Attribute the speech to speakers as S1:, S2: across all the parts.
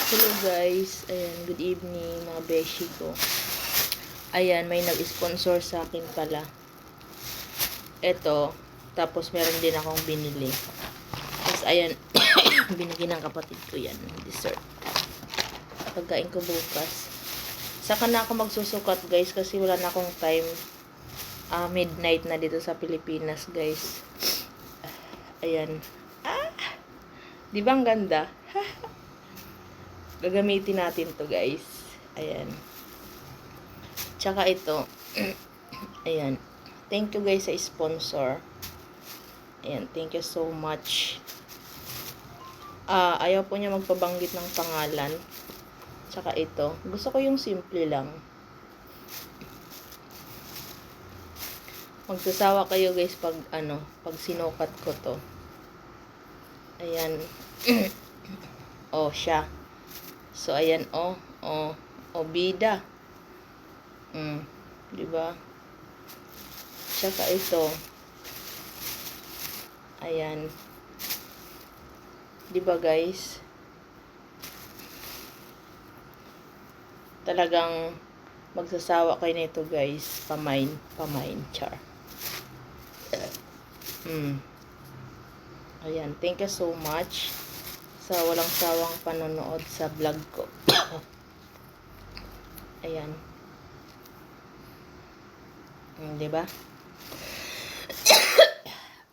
S1: Hello guys, ayan, good evening mga beshi ko. Ayan, may nag-sponsor sa akin pala. Ito, tapos meron din akong binili. Tapos ayan, binigyan ng kapatid ko yan, dessert. Pagkain ko bukas. Saka na ako magsusukat guys kasi wala na akong time. Midnight na dito sa Pilipinas guys. Ayan. Di ba ang ganda? Gagamitin natin to guys. Ayan. Tsaka ito. Ayan. Thank you guys sa sponsor. Ayan. Thank you so much. Ayaw po niya magpabanggit ng pangalan. Tsaka ito. Gusto ko yung simple lang. Magsasawa kayo guys pag pag sinukat ko to. Ayan. Siya. So, ayan, bida. Diba? Tsaka ito. Ayan. Diba, guys? Talagang magsasawa kayo nito, guys. Pamain, char. Ayan, thank you so much sa walang sawang panonood sa vlog ko. Ayan. Diba?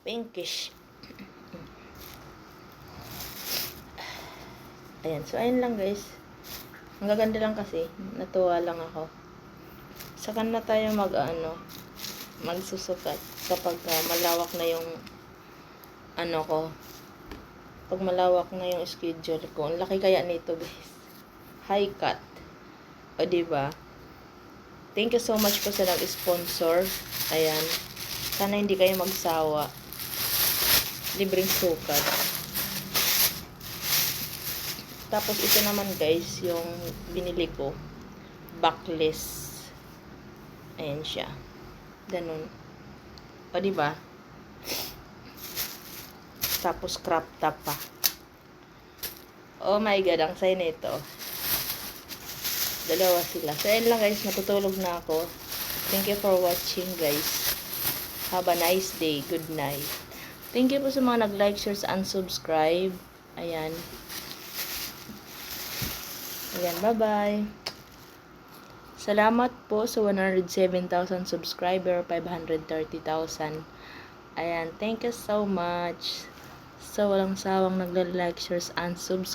S1: Pinkish. Ayan. So, ayan lang guys. Ang gaganda lang kasi. Natuwa lang ako. Saka na tayo magsusukat kapag malawak na yung ko. Pag malawak na yung schedule ko. Ang laki kaya nito guys. High cut. O diba? Thank you so much po sa nag-sponsor. Ayan. Sana hindi kayo magsawa. Libreng sukat. Tapos ito naman guys, yung binili ko. Backless. Ayan siya. Ganun. O diba? Tapos crop top pa. Oh my god, ang saya nito. Dalawa sila. So, ayan lang guys. Natutulog na ako. Thank you for watching guys. Have a nice day. Good night. Thank you po sa mga nag-like, share, and subscribe. Ayan. Ayan, bye-bye. Salamat po sa 107,000 subscriber, 530,000. Ayan, thank you so much. So, walang sawang nagla-like, share, and subscribe.